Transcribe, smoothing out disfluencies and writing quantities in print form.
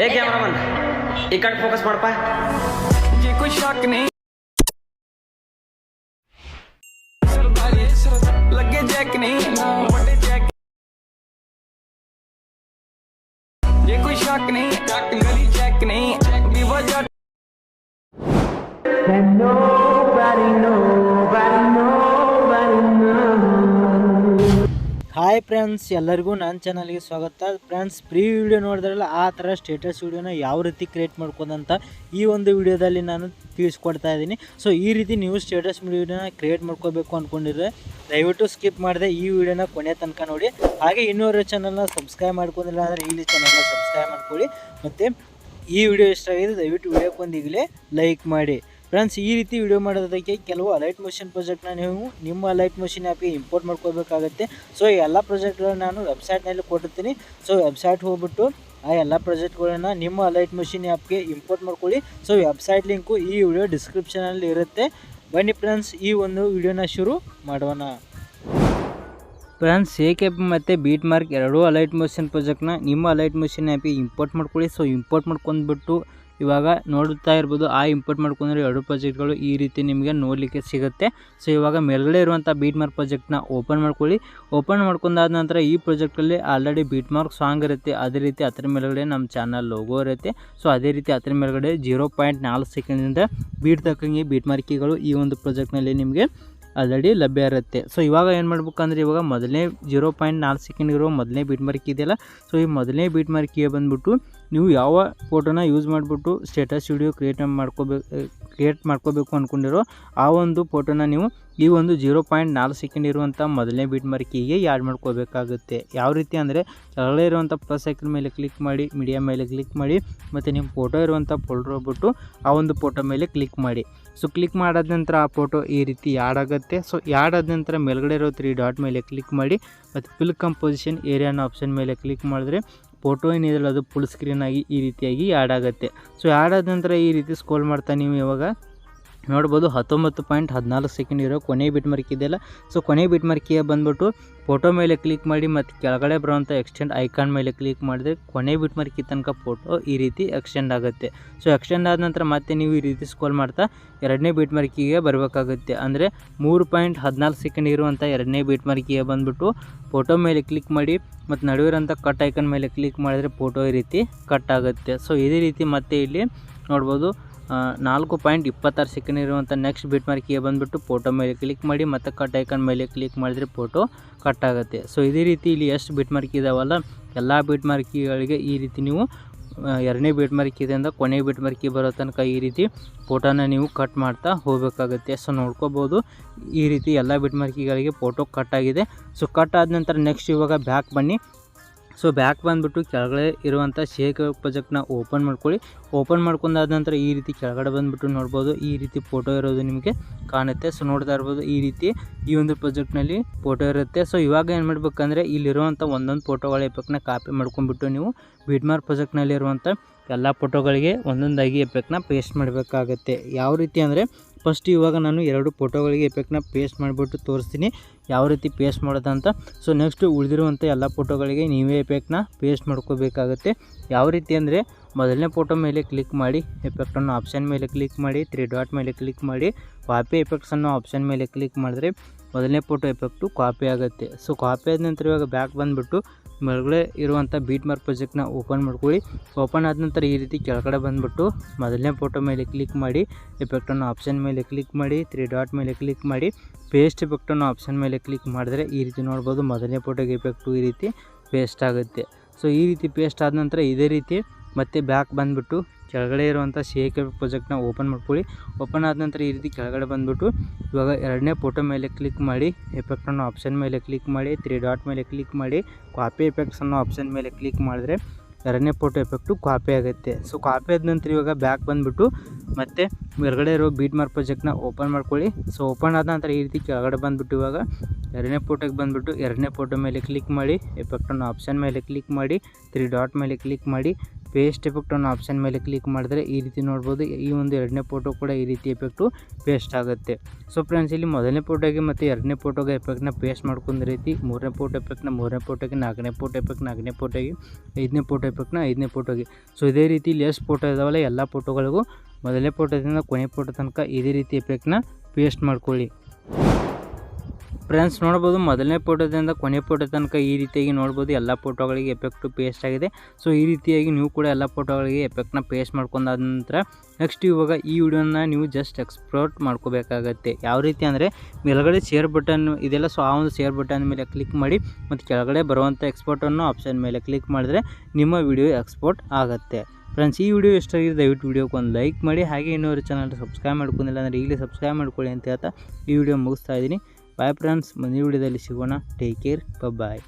ಏ ಕ್ಯಾಮರಾಮನ್ ಈ ಕಡೆ ಫೋಕಸ್ ಮಾಡಪ್ಪ. ये कोई शक नहीं लगे जैक नहीं बड़े जैक ये कोई शक नहीं गली जैक नहीं बीवा जट ಹಾಯ್ ಫ್ರೆಂಡ್ಸ್, ಎಲ್ಲರಿಗೂ ನನ್ನ ಚಾನಲ್ಗೆ ಸ್ವಾಗತ. ಫ್ರೆಂಡ್ಸ್, ಪ್ರೀ ವಿಡಿಯೋ ನೋಡಿದ್ರಲ್ಲ ಆ ಥರ ಸ್ಟೇಟಸ್ ವಿಡಿಯೋನ ಯಾವ ರೀತಿ ಕ್ರಿಯೇಟ್ ಮಾಡ್ಕೋದಂತ ಈ ಒಂದು ವಿಡಿಯೋದಲ್ಲಿ ನಾನು ತಿಳಿಸ್ಕೊಡ್ತಾ ಇದ್ದೀನಿ. ಸೊ ಈ ರೀತಿ ನೀವು ಸ್ಟೇಟಸ್ ವಿಡಿಯೋನ ಕ್ರಿಯೇಟ್ ಮಾಡ್ಕೋಬೇಕು ಅಂದ್ಕೊಂಡಿದ್ರೆ ದಯವಿಟ್ಟು ಸ್ಕಿಪ್ ಮಾಡಿದೆ ಈ ವಿಡಿಯೋನ ಕೊನೆ ತನಕ ನೋಡಿ. ಹಾಗೆ ಇನ್ನೂರ ಚಾನಲ್ನ ಸಬ್ಸ್ಕ್ರೈಬ್ ಮಾಡ್ಕೊಂಡಿಲ್ಲ ಅಂದರೆ ಇಲ್ಲಿ ಚಾನಲ್ನ ಸಬ್ಸ್ಕ್ರೈಬ್ ಮಾಡ್ಕೊಳ್ಳಿ. ಮತ್ತು ಈ ವಿಡಿಯೋ ಇಷ್ಟ ಆಗಿದೆ ದಯವಿಟ್ಟು ವಿಡಿಯೋಕ್ಕೊಂದು ಈಗಲೇ ಲೈಕ್ ಮಾಡಿ. ಫ್ರೆಂಡ್ಸ್, ಈ ರೀತಿ ವಿಡಿಯೋ ಮಾಡೋದಕ್ಕೆ ಕೆಲವು ಅಲೈಟ್ಮೋಷನ್ ಪ್ರಾಜೆಕ್ಟ್ನ ನೀವು ನಿಮ್ಮ ಅಲೈಟ್ಮೋಷನ್ ಆ್ಯಪ್ಗೆ ಇಂಪೋರ್ಟ್ ಮಾಡ್ಕೋಬೇಕಾಗುತ್ತೆ. ಸೊ ಎಲ್ಲ ಪ್ರಾಜೆಕ್ಟ್ಗಳನ್ನ ನಾನು ವೆಬ್ಸೈಟ್ನಲ್ಲಿ ಕೊಟ್ಟಿರ್ತೀನಿ. ಸೊ ವೆಬ್ಸೈಟ್ ಹೋಗ್ಬಿಟ್ಟು ಆ ಎಲ್ಲ ಪ್ರಾಜೆಕ್ಟ್ಗಳನ್ನು ನಿಮ್ಮ ಅಲೈಟ್ಮೋಷನ್ ಆ್ಯಪ್ಗೆ ಇಂಪೋರ್ಟ್ ಮಾಡ್ಕೊಳ್ಳಿ. ಸೊ ವೆಬ್ಸೈಟ್ ಲಿಂಕು ಈ ವಿಡಿಯೋ ಡಿಸ್ಕ್ರಿಪ್ಷನಲ್ಲಿ ಇರುತ್ತೆ. ಬನ್ನಿ ಫ್ರೆಂಡ್ಸ್, ಈ ಒಂದು ವಿಡಿಯೋನ ಶುರು ಮಾಡೋಣ. ಫ್ರೆಂಡ್ಸ್, 𝐍𝐞𝐰 ಮತ್ತು ಬೀಟ್ಮಾರ್ಕ್ ಎರಡೂ ಅಲೈಟ್ಮೋಷನ್ ಪ್ರಾಜೆಕ್ಟ್ನ ನಿಮ್ಮ ಅಲೈಟ್ಮೋಷನ್ ಆ್ಯಪ್ಗೆ ಇಂಪೋರ್ಟ್ ಮಾಡ್ಕೊಳ್ಳಿ. ಸೊ ಇಂಪೋರ್ಟ್ ಮಾಡ್ಕೊಂಡ್ಬಿಟ್ಟು ಇವಾಗ ನೋಡುತ್ತಾ ಇರ್ಬೋದು, ಆ ಇಂಪೋರ್ಟ್ ಮಾಡ್ಕೊಂಡ್ರೆ ಎರಡು ಪ್ರಾಜೆಕ್ಟ್ಗಳು ಈ ರೀತಿ ನಿಮಗೆ ನೋಡಲಿಕ್ಕೆ ಸಿಗುತ್ತೆ. ಸೊ ಇವಾಗ ಮೇಲ್ಗಡೆ ಇರುವಂಥ ಬೀಟ್ಮಾರ್ಕ್ ಪ್ರಾಜೆಕ್ಟ್ನ ಓಪನ್ ಮಾಡ್ಕೊಳ್ಳಿ. ಓಪನ್ ಮಾಡ್ಕೊಂಡಾದ ನಂತರ ಈ ಪ್ರಾಜೆಕ್ಟಲ್ಲಿ ಆಲ್ರೆಡಿ ಬೀಟ್ಮಾರ್ಕ್ ಸಾಂಗ್ ಇರುತ್ತೆ. ಅದೇ ರೀತಿ ಅದರ ಮೇಲ್ಗಡೆ ನಮ್ಮ ಚಾನಲ್ ಲೋಗೋ ಇರುತ್ತೆ. ಸೊ ಅದೇ ರೀತಿ ಅದರ ಮೇಲ್ಗಡೆ 0.4 ಸೆಕೆಂಡಿಂದ ಬೀಟ್ ತಕ್ಕಂಗೆ ಬೀಟ್ಮಾರ್ಕಿಗಳು ಈ ಒಂದು ಪ್ರಾಜೆಕ್ಟ್ನಲ್ಲಿ ನಿಮಗೆ ಆಲ್ರೆಡಿ ಲಭ್ಯ ಇರುತ್ತೆ. ಸೊ ಇವಾಗ ಏನು ಮಾಡ್ಬೇಕಂದ್ರೆ ಇವಾಗ ಮೊದಲನೇ 0.4 ಸೆಕೆಂಡ್ ಇರೋ ಮೊದಲನೇ ಬೀಟ್ಮಾರ್ಕ್ ಇದೆಯಲ್ಲ, ಸೊ ಈ ಮೊದಲನೇ ಬೀಟ್ಮಾರ್ಕಿಗೆ ಬಂದುಬಿಟ್ಟು ನೀವು ಯಾವ ಫೋಟೋನ ಯೂಸ್ ಮಾಡಿಬಿಟ್ಟು ಸ್ಟೇಟಸ್ ವಿಡಿಯೋ ಕ್ರಿಯೇಟ್ ಮಾಡ್ಕೋಬೇಕು ಅಂದ್ಕೊಂಡಿರೋ ಆ ಒಂದು ಫೋಟೋನ ನೀವು ಈ ಒಂದು 0.4 ಸೆಕೆಂಡ್ ಇರುವಂಥ ಮೊದಲನೇ ಬೀಟ್ಮಾರ್ಕಿಗೆ ಆ್ಯಡ್ ಮಾಡ್ಕೋಬೇಕಾಗುತ್ತೆ. ಯಾವ ರೀತಿ ಅಂದರೆ ಕೆಳಗಡೆ ಇರುವಂಥ ಪ್ಲಸ್ ಐಕನ್ ಮೇಲೆ ಕ್ಲಿಕ್ ಮಾಡಿ, ಮೀಡಿಯಾ ಮೇಲೆ ಕ್ಲಿಕ್ ಮಾಡಿ, ಮತ್ತು ನಿಮ್ಮ ಫೋಟೋ ಇರುವಂಥ ಫೋಲ್ಡರ್ ಹೋಗ್ಬಿಟ್ಟು ಆ ಒಂದು ಫೋಟೋ ಮೇಲೆ ಕ್ಲಿಕ್ ಮಾಡಿ. ಸೊ ಕ್ಲಿಕ್ ಮಾಡಾದ ನಂತರ ಆ ಫೋಟೋ ಈ ರೀತಿ ಆ್ಯಡ್ ಆಗುತ್ತೆ. ಸೊ ಆ್ಯಡ್ ಆದ ನಂತರ ಮೇಲ್ಗಡೆ ಇರೋ 3 ಡಾಟ್ ಮೇಲೆ ಕ್ಲಿಕ್ ಮಾಡಿ ಮತ್ತು ಫಿಲ್ ಕಂಪೋಸಿಷನ್ ಏರಿಯಾ ಅನ್ನೋ ಆಪ್ಷನ್ ಮೇಲೆ ಕ್ಲಿಕ್ ಮಾಡಿದ್ರೆ ಫೋಟೋ ಏನಿದೆಯಲ್ಲ ಅದು ಫುಲ್ ಸ್ಕ್ರೀನ್ ಆಗಿ ಈ ರೀತಿಯಾಗಿ ಆ್ಯಡ್ ಆಗುತ್ತೆ. ಸೊ ಆ್ಯಡ್ ಆದ ನಂತರ ಈ ರೀತಿ ಸ್ಕ್ರೋಲ್ ಮಾಡ್ತಾ ನೀವು ಇವಾಗ ನೋಡ್ಬೋದು 19.14 ಸೆಕೆಂಡ್ ಇರೋ ಕೊನೆ ಬೀಟ್ಮಾರ್ಕ್ ಇದೆಯಲ್ಲ. ಸೊ ಕೊನೆ ಬೀಟ್ಮಾರ್ಕಿಗೆ ಬಂದುಬಿಟ್ಟು ಫೋಟೋ ಮೇಲೆ ಕ್ಲಿಕ್ ಮಾಡಿ ಮತ್ತು ಕೆಳಗಡೆ ಬರುವಂಥ ಎಕ್ಸ್ಟೆಂಡ್ ಐಕಾನ್ ಮೇಲೆ ಕ್ಲಿಕ್ ಮಾಡಿದ್ರೆ ಕೊನೆ ಬೀಟ್ಮಾರ್ಕಿ ತನಕ ಫೋಟೋ ಈ ರೀತಿ ಎಕ್ಸ್ಟೆಂಡ್ ಆಗುತ್ತೆ. ಸೊ ಎಕ್ಸ್ಟೆಂಡ್ ಆದ ನಂತರ ಮತ್ತೆ ನೀವು ಈ ರೀತಿ ಸ್ಕ್ರೋಲ್ ಮಾಡ್ತಾ ಎರಡನೇ ಬೀಟ್ಮಾರ್ಕಿಗೆ ಬರಬೇಕಾಗುತ್ತೆ. ಅಂದರೆ 3.14 ಸೆಕೆಂಡ್ ಇರುವಂಥ ಎರಡನೇ ಬೀಟ್ಮಾರ್ಕಿಗೆ ಬಂದುಬಿಟ್ಟು ಫೋಟೋ ಮೇಲೆ ಕ್ಲಿಕ್ ಮಾಡಿ ಮತ್ತು ನಡುವಿರೋಂಥ ಕಟ್ ಐಕನ್ ಮೇಲೆ ಕ್ಲಿಕ್ ಮಾಡಿದರೆ ಫೋಟೋ ಈ ರೀತಿ ಕಟ್ ಆಗುತ್ತೆ. ಸೊ ಇದೇ ರೀತಿ ಮತ್ತೆ ಇಲ್ಲಿ ನೋಡ್ಬೋದು 4.26 ಸೆಕೆಂಡ್ ಇರುವಂಥ ನೆಕ್ಸ್ಟ್ ಬೀಟ್ಮಾರ್ಕಿಗೆ ಬಂದುಬಿಟ್ಟು ಫೋಟೋ ಮೇಲೆ ಕ್ಲಿಕ್ ಮಾಡಿ ಮತ್ತು ಕಟ್ ಐಕನ್ ಮೇಲೆ ಕ್ಲಿಕ್ ಮಾಡಿದರೆ ಫೋಟೋ ಕಟ್ ಆಗುತ್ತೆ. ಸೊ ಇದೇ ರೀತಿ ಇಲ್ಲಿ ಎಷ್ಟು ಬೀಟ್ಮಾರ್ಕಿ ಇದಾವಲ್ಲ ಎಲ್ಲ ಬೀಟ್ಮಾರ್ಕಿಗಳಿಗೆ ಈ ರೀತಿ ನೀವು ಎರಡನೇ ಬೀಟ್ಮಾರ್ಕಿದಿಂದ ಕೊನೆ ಬೀಟ್ಮಾರ್ಕಿ ಬರೋ ತನಕ ಈ ರೀತಿ ಫೋಟೋನ ನೀವು ಕಟ್ ಮಾಡ್ತಾ ಹೋಗಬೇಕಾಗುತ್ತೆ. ಸೊ ನೋಡ್ಕೋಬೋದು ಈ ರೀತಿ ಎಲ್ಲ ಬೀಟ್ಮಾರ್ಕಿಗಳಿಗೆ ಫೋಟೋ ಕಟ್ ಆಗಿದೆ. ಸೊ ಕಟ್ ಆದ ನಂತರ ನೆಕ್ಸ್ಟ್ ಇವಾಗ ಬ್ಯಾಕ್ ಬನ್ನಿ. ಸೊ ಬ್ಯಾಕ್ ಬಂದುಬಿಟ್ಟು ಕೆಳಗಡೆ ಇರುವಂಥ 𝐍𝐞𝐰 ಪ್ರಾಜೆಕ್ಟ್ನ ಓಪನ್ ಮಾಡ್ಕೊಳ್ಳಿ. ಓಪನ್ ಮಾಡ್ಕೊಂಡಾದ ನಂತರ ಈ ರೀತಿ ಕೆಳಗಡೆ ಬಂದುಬಿಟ್ಟು ನೋಡ್ಬೋದು ಈ ರೀತಿ ಫೋಟೋ ಇರೋದು ನಿಮಗೆ ಕಾಣುತ್ತೆ. ಸೊ ನೋಡ್ತಾ ಇರ್ಬೋದು ಈ ರೀತಿ ಈ ಒಂದು ಪ್ರಾಜೆಕ್ಟ್ನಲ್ಲಿ ಫೋಟೋ ಇರುತ್ತೆ. ಸೊ ಇವಾಗ ಏನು ಮಾಡಬೇಕಂದ್ರೆ ಇಲ್ಲಿರುವಂಥ ಒಂದೊಂದು ಫೋಟೋಗಳ ಎಫೆಕ್ಟ್ನ ಕಾಪಿ ಮಾಡ್ಕೊಂಡ್ಬಿಟ್ಟು ನೀವು ಬೀಟ್ಮಾರ್ಕ್ ಪ್ರಾಜೆಕ್ಟ್ನಲ್ಲಿರುವಂಥ ಎಲ್ಲ ಫೋಟೋಗಳಿಗೆ ಒಂದೊಂದಾಗಿ ಎಫೆಕ್ಟ್ನ ಪೇಸ್ಟ್ ಮಾಡಬೇಕಾಗತ್ತೆ. ಯಾವ ರೀತಿ ಅಂದರೆ ಫಸ್ಟ್ ಇವಾಗ ನಾನು 2 ಫೋಟೋಗಳಿಗೆ ಎಫೆಕ್ಟ್ನ ಪೇಸ್ಟ್ ಮಾಡಿಬಿಟ್ಟು ತೋರಿಸ್ತೀನಿ ಯಾವ ರೀತಿ ಪೇಸ್ಟ್ ಮಾಡೋದಂತ. ಸೊ ನೆಕ್ಸ್ಟು ಉಳಿದಿರುವಂಥ ಎಲ್ಲ ಫೋಟೋಗಳಿಗೆ ನೀವೇ ಎಫೆಕ್ಟ್ನ ಪೇಸ್ಟ್ ಮಾಡ್ಕೋಬೇಕಾಗತ್ತೆ. ಯಾವ ರೀತಿ ಅಂದರೆ ಮೊದಲನೇ ಫೋಟೋ ಮೇಲೆ ಕ್ಲಿಕ್ ಮಾಡಿ, ಎಫೆಕ್ಟ್ ಅನ್ನೋ ಆಪ್ಷನ್ ಮೇಲೆ ಕ್ಲಿಕ್ ಮಾಡಿ, 3 ಡಾಟ್ ಮೇಲೆ ಕ್ಲಿಕ್ ಮಾಡಿ, ಕಾಪಿ ಎಫೆಕ್ಟ್ಸ್ ಅನ್ನೋ ಆಪ್ಷನ್ ಮೇಲೆ ಕ್ಲಿಕ್ ಮಾಡಿದ್ರೆ ಮೊದಲನೇ ಫೋಟೋ ಎಫೆಕ್ಟು ಕಾಪಿ ಆಗುತ್ತೆ. ಸೊ ಕಾಪಿ ಆದ ನಂತರ ಇವಾಗ ಬ್ಯಾಕ್ ಬಂದುಬಿಟ್ಟು ಮೇಲ್ಗಡೆ ಇರುವಂಥ ಬೀಟ್ಮಾರ್ಕ್ ಪ್ರಾಜೆಕ್ಟ್ನ ಓಪನ್ ಮಾಡ್ಕೊಳ್ಳಿ. ಓಪನ್ ಆದ ನಂತರ ಈ ರೀತಿ ಕೆಳಗಡೆ ಬಂದುಬಿಟ್ಟು ಮೊದಲನೇ ಫೋಟೋ ಮೇಲೆ ಕ್ಲಿಕ್ ಮಾಡಿ, ಎಫೆಕ್ಟ್ ಅನ್ನೋ ಆಪ್ಷನ್ ಮೇಲೆ ಕ್ಲಿಕ್ ಮಾಡಿ, 3 ಡಾಟ್ ಮೇಲೆ ಕ್ಲಿಕ್ ಮಾಡಿ, ಪೇಸ್ಟ್ ಎಫೆಕ್ಟ್ ಅನ್ನೋ ಆಪ್ಷನ್ ಮೇಲೆ ಕ್ಲಿಕ್ ಮಾಡಿದ್ರೆ ಈ ರೀತಿ ನೋಡ್ಬೋದು ಮೊದಲನೇ ಫೋಟೋಗೆ ಎಫೆಕ್ಟು ಈ ರೀತಿ ಪೇಸ್ಟ್ ಆಗುತ್ತೆ. ಸೊ ಈ ರೀತಿ ಪೇಸ್ಟ್ ಆದ ನಂತರ ಇದೇ ರೀತಿ ಮತ್ತೆ ಬ್ಯಾಕ್ ಬಂದುಬಿಟ್ಟು ಕೆಳಗಡೆ ಇರುವಂಥ 𝐍𝐞𝐰 ಪ್ರಾಜೆಕ್ಟ್ನ ಓಪನ್ ಮಾಡ್ಕೊಳ್ಳಿ. ಓಪನ್ ಆದ ನಂತರ ಈ ರೀತಿ ಕೆಳಗಡೆ ಬಂದುಬಿಟ್ಟು ಇವಾಗ ಎರಡನೇ ಫೋಟೋ ಮೇಲೆ ಕ್ಲಿಕ್ ಮಾಡಿ, ಎಫೆಕ್ಟ್ ಅನ್ನೋ ಆಪ್ಷನ್ ಮೇಲೆ ಕ್ಲಿಕ್ ಮಾಡಿ, 3 ಡಾಟ್ ಮೇಲೆ ಕ್ಲಿಕ್ ಮಾಡಿ, ಕಾಪಿ ಎಫೆಕ್ಟ್ಸ್ ಅನ್ನೋ ಆಪ್ಷನ್ ಮೇಲೆ ಕ್ಲಿಕ್ ಮಾಡಿದ್ರೆ ಎರಡನೇ ಫೋಟೋ ಎಫೆಕ್ಟು ಕಾಪಿ ಆಗುತ್ತೆ. ಸೊ ಕಾಪಿ ಆದ ನಂತರ ಇವಾಗ ಬ್ಯಾಕ್ ಬಂದುಬಿಟ್ಟು ಮತ್ತೆ ಮೇಲ್ಗಡೆ ಇರೋ ಬೀಟ್ಮಾರ್ಕ್ ಪ್ರಾಜೆಕ್ಟ್ನ ಓಪನ್ ಮಾಡ್ಕೊಳ್ಳಿ. ಸೊ ಓಪನ್ ಆದ ನಂತರ ಈ ರೀತಿ ಕೆಳಗಡೆ ಬಂದುಬಿಟ್ಟು ಇವಾಗ ಎರಡನೇ ಫೋಟೋಗೆ ಬಂದುಬಿಟ್ಟು ಎರಡನೇ ಫೋಟೋ ಮೇಲೆ ಕ್ಲಿಕ್ ಮಾಡಿ, ಎಫೆಕ್ಟ್ ಅನ್ನೋ ಆಪ್ಷನ್ ಮೇಲೆ ಕ್ಲಿಕ್ ಮಾಡಿ, 3 ಡಾಟ್ ಮೇಲೆ ಕ್ಲಿಕ್ ಮಾಡಿ, ಪೇಸ್ಟ್ ಎಫೆಕ್ಟ್ ಅನ್ನೋ ಆಪ್ಷನ್ ಮೇಲೆ ಕ್ಲಿಕ್ ಮಾಡಿದ್ರೆ ಈ ರೀತಿ ನೋಡ್ಬೋದು. ಈ ಒಂದು ಎರಡನೇ ಫೋಟೋ ಕೂಡ ಈ ರೀತಿ ಎಫೆಕ್ಟು ಪೇಸ್ಟ್ ಆಗುತ್ತೆ. ಸೊ ಫ್ರೆಂಡ್ಸ್ ಇಲ್ಲಿ ಮೊದಲನೇ ಫೋಟೋಗೆ ಮತ್ತು ಎರಡನೇ ಫೋಟೋಗೆ ಎಫೆಕ್ಟ್ನ ಪೇಸ್ಟ್ ಮಾಡ್ಕೊಂಡ ರೀತಿ ಮೂರನೇ ಫೋಟೋ ಎಫೆಕ್ಟ್ನ ಮೂರನೇ ಫೋಟೋಗೆ, ನಾಲ್ಕನೇ ಫೋಟೋ ಎಫೆಕ್ಟ್ ನಾಲ್ಕನೇ ಫೋಟೋಗೆ, ಐದನೇ ಫೋಟೋ ಎಫೆಕ್ಟ್ನ ಐದನೇ ಫೋಟೋಗೆ. ಸೊ ಇದೇ ರೀತಿ ಇಲ್ಲಿ ಎಷ್ಟು ಫೋಟೋ ಇದಾವಲ್ಲ ಎಲ್ಲ ಫೋಟೋಗಳಿಗೂ ಮೊದಲನೇ ಫೋಟೋದಿಂದ ಕೊನೆ ಫೋಟೋ ತನಕ ಇದೇ ರೀತಿ ಎಫೆಕ್ಟ್ನ ಪೇಸ್ಟ್ ಮಾಡ್ಕೊಳ್ಳಿ. ಫ್ರೆಂಡ್ಸ್ ನೋಡ್ಬೋದು ಮೊದಲನೇ ಫೋಟೋದಿಂದ ಕೊನೆ ಫೋಟೋ ತನಕ ಈ ರೀತಿಯಾಗಿ ನೋಡ್ಬೋದು ಎಲ್ಲ ಫೋಟೋಗಳಿಗೆ ಎಫೆಕ್ಟು ಪೇಸ್ಟ್ ಆಗಿದೆ. ಸೊ ಈ ರೀತಿಯಾಗಿ ನೀವು ಕೂಡ ಎಲ್ಲ ಫೋಟೋಗಳಿಗೆ ಎಫೆಕ್ಟ್ನ ಪೇಸ್ಟ್ ಮಾಡ್ಕೊಂಡಾದ ನಂತರ ನೆಕ್ಸ್ಟ್ ಇವಾಗ ಈ ವಿಡಿಯೋನ ನೀವು ಜಸ್ಟ್ ಎಕ್ಸ್ಪೋರ್ಟ್ ಮಾಡ್ಕೋಬೇಕಾಗತ್ತೆ. ಯಾವ ರೀತಿ ಅಂದರೆ ಮೇಲ್ಗಡೆ ಶೇರ್ ಬಟನ್ ಇದೆಲ್ಲ, ಸೊ ಆ ಒಂದು ಶೇರ್ ಬಟನ್ ಮೇಲೆ ಕ್ಲಿಕ್ ಮಾಡಿ ಮತ್ತು ಕೆಳಗಡೆ ಬರುವಂಥ ಎಕ್ಸ್ಪೋರ್ಟ್ ಅನ್ನೋ ಆಪ್ಷನ್ ಮೇಲೆ ಕ್ಲಿಕ್ ಮಾಡಿದ್ರೆ ನಿಮ್ಮ ವಿಡಿಯೋ ಎಕ್ಸ್ಪೋರ್ಟ್ ಆಗುತ್ತೆ. ಫ್ರೆಂಡ್ಸ್ ಈ ವಿಡಿಯೋ ಇಷ್ಟ ಆಗಿದೆ ದಯವಿಟ್ಟು ವಿಡಿಯೋಕ್ಕೆ ಒಂದು ಲೈಕ್ ಮಾಡಿ, ಹಾಗೆ ಇನ್ನೊಂದು ಚಾನಲ್ ಸಬ್ಸ್ಕ್ರೈಬ್ ಮಾಡ್ಕೊಂಡಿಲ್ಲ ಅಂದರೆ ಈಗಲೇ ಸಬ್ಸ್ಕ್ರೈಬ್ ಮಾಡ್ಕೊಳ್ಳಿ ಅಂತ ಹೇಳ್ತಾ ಈ ವಿಡಿಯೋ ಮುಗಿಸ್ತಾ ಇದ್ದೀನಿ. ಬಾಯ್ ಫ್ರೆಂಡ್ಸ್, ಮುಂದಿನ ವಿಡಿಯೋದಲ್ಲಿ ಸಿಗೋಣ. ಟೇಕ್ ಕೇರ್, ಬಾಯ್.